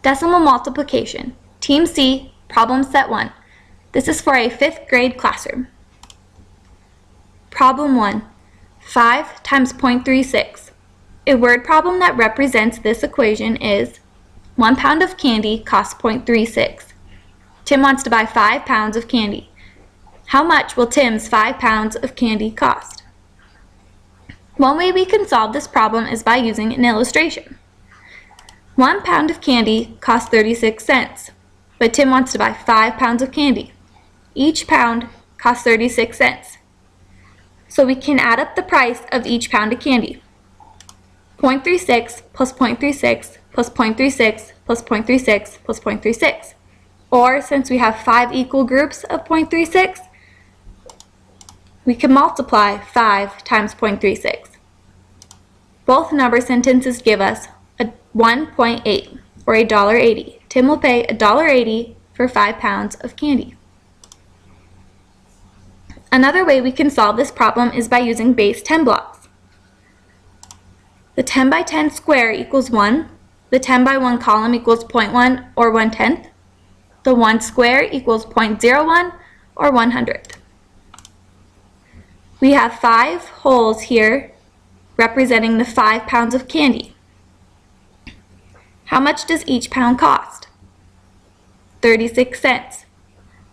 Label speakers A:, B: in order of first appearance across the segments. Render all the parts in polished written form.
A: Decimal multiplication. Team C, problem set 1. This is for a 5th grade classroom. Problem 1. 5 times 0.36. A word problem that represents this equation is 1 pound of candy costs 0.36. Tim wants to buy 5 pounds of candy. How much will Tim's 5 pounds of candy cost? One way we can solve this problem is by using an illustration. 1 pound of candy costs 36 cents, but Tim wants to buy 5 pounds of candy. Each pound costs 36 cents. So we can add up the price of each pound of candy. 0.36 plus 0.36 plus 0.36 plus 0.36 plus 0.36. Or since we have 5 equal groups of 0.36, we can multiply 5 times 0.36. Both number sentences give us a 1.8 or $1.80. Tim will pay $1.80 for 5 pounds of candy. Another way we can solve this problem is by using base 10 blocks. The 10 by 10 square equals 1. The 10 by 1 column equals 0.1 or 1/10. The 1 square equals 0.01 or 1/100th. We have 5 holes here representing the 5 pounds of candy. How much does each pound cost? 36 cents.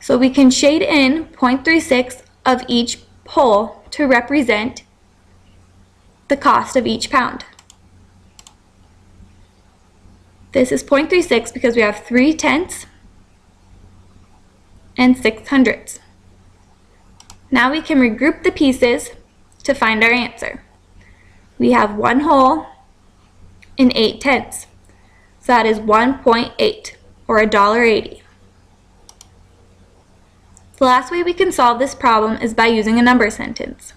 A: So we can shade in 0.36 of each hole to represent the cost of each pound. This is 0.36 because we have 3/10 and 6/100. Now we can regroup the pieces to find our answer. We have 1 hole and 8/10. So that is 1.8 or $1.80. The last way we can solve this problem is by using a number sentence.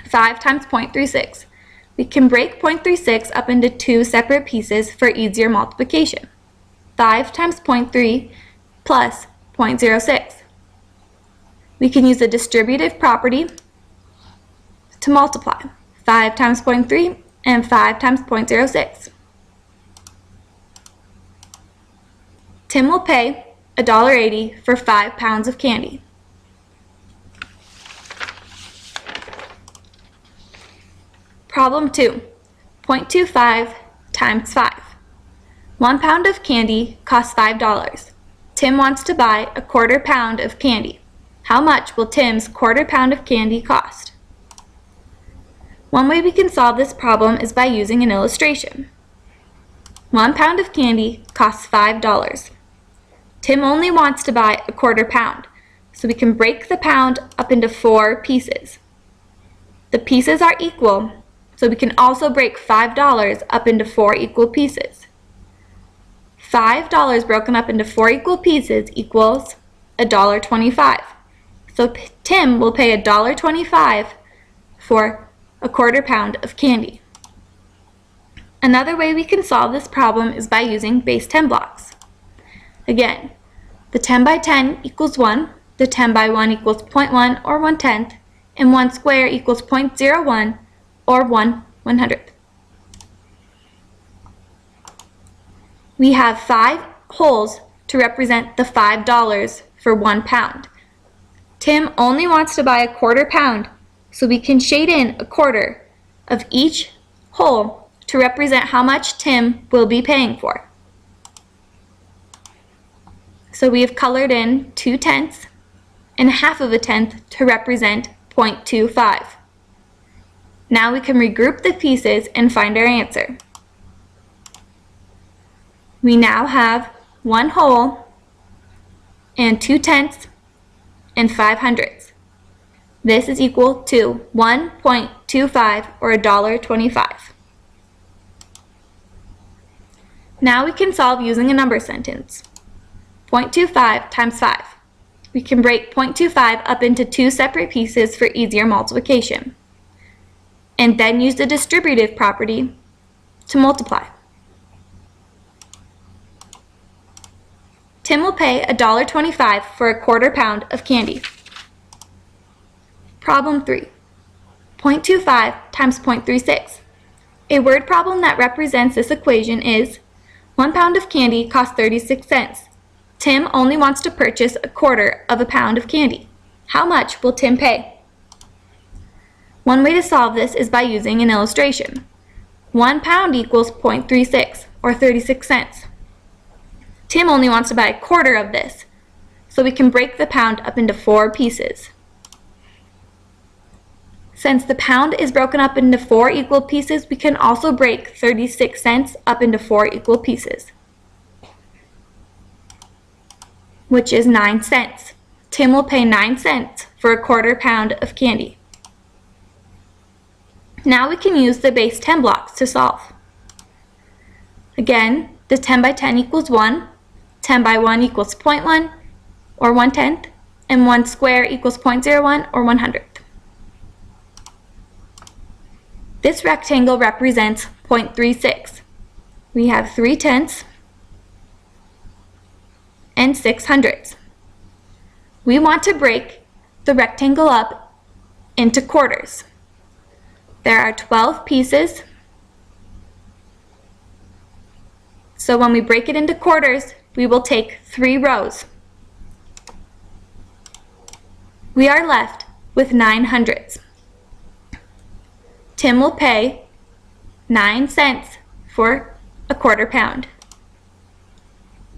A: 5 times 0.36. We can break 0.36 up into 2 separate pieces for easier multiplication. 5 times 0.3 plus 0.06. We can use the distributive property to multiply 5 times 0.3 and 5 times 0.06. Tim will pay $1.80 for 5 pounds of candy. Problem 2. 0.25 times 5. 1 pound of candy costs $5. Tim wants to buy a 1/4 pound of candy. How much will Tim's 1/4 pound of candy cost? One way we can solve this problem is by using an illustration. 1 pound of candy costs $5. Tim only wants to buy a 1/4 pound, so we can break the pound up into 4 pieces. The pieces are equal, so we can also break $5 up into 4 equal pieces. $5 broken up into 4 equal pieces equals $1.25. So Tim will pay $1.25 for a 1/4 pound of candy. Another way we can solve this problem is by using base 10 blocks. Again, the 10 by 10 equals 1, the 10 by 1 equals 0.1 or 1/10, and 1 square equals 0.01 or 1/100th. We have 5 holes to represent the $5 for 1 pound. Tim only wants to buy a 1/4 pound, so we can shade in a 1/4 of each hole to represent how much Tim will be paying for. So we have colored in 2/10 and 1/2 of a tenth to represent 0.25. Now we can regroup the pieces and find our answer. We now have 1 whole and 2/10 and 5/100. This is equal to 1.25 or $1.25. Now we can solve using a number sentence. 0.25 times 5. We can break 0.25 up into 2 separate pieces for easier multiplication, and then use the distributive property to multiply. Tim will pay $1.25 for a 1/4 pound of candy. Problem 3. 0.25 times 0.36. A word problem that represents this equation is 1 pound of candy costs 36 cents. Tim only wants to purchase a quarter of a pound of candy. How much will Tim pay? One way to solve this is by using an illustration. 1 pound equals 0.36, or 36 cents. Tim only wants to buy a quarter of this, so we can break the pound up into 4 pieces. Since the pound is broken up into 4 equal pieces, we can also break 36 cents up into 4 equal pieces, which is 9 cents. Tim will pay 9 cents for a quarter pound of candy. Now we can use the base 10 blocks to solve. Again, the 10 by 10 equals 1, 10 by 1 equals 0.1, or 1/10, and 1 square equals 0.01, or 1/100. This rectangle represents 0.36. We have 3/10 and 6/100. We want to break the rectangle up into quarters. There are 12 pieces, so when we break it into quarters, we will take 3 rows. We are left with 9/100. Tim will pay 9 cents for a quarter pound.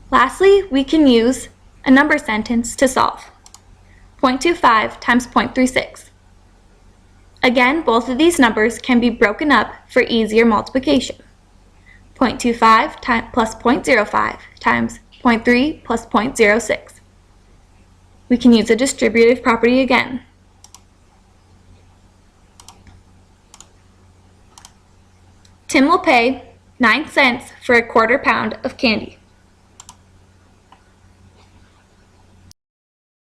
A: Lastly, we can use a number sentence to solve. 0.25 times 0.36. Again, both of these numbers can be broken up for easier multiplication. 0.25 plus 0.05 times 0.3 plus 0.06. We can use a distributive property again. Tim will pay 9 cents for a quarter pound of candy.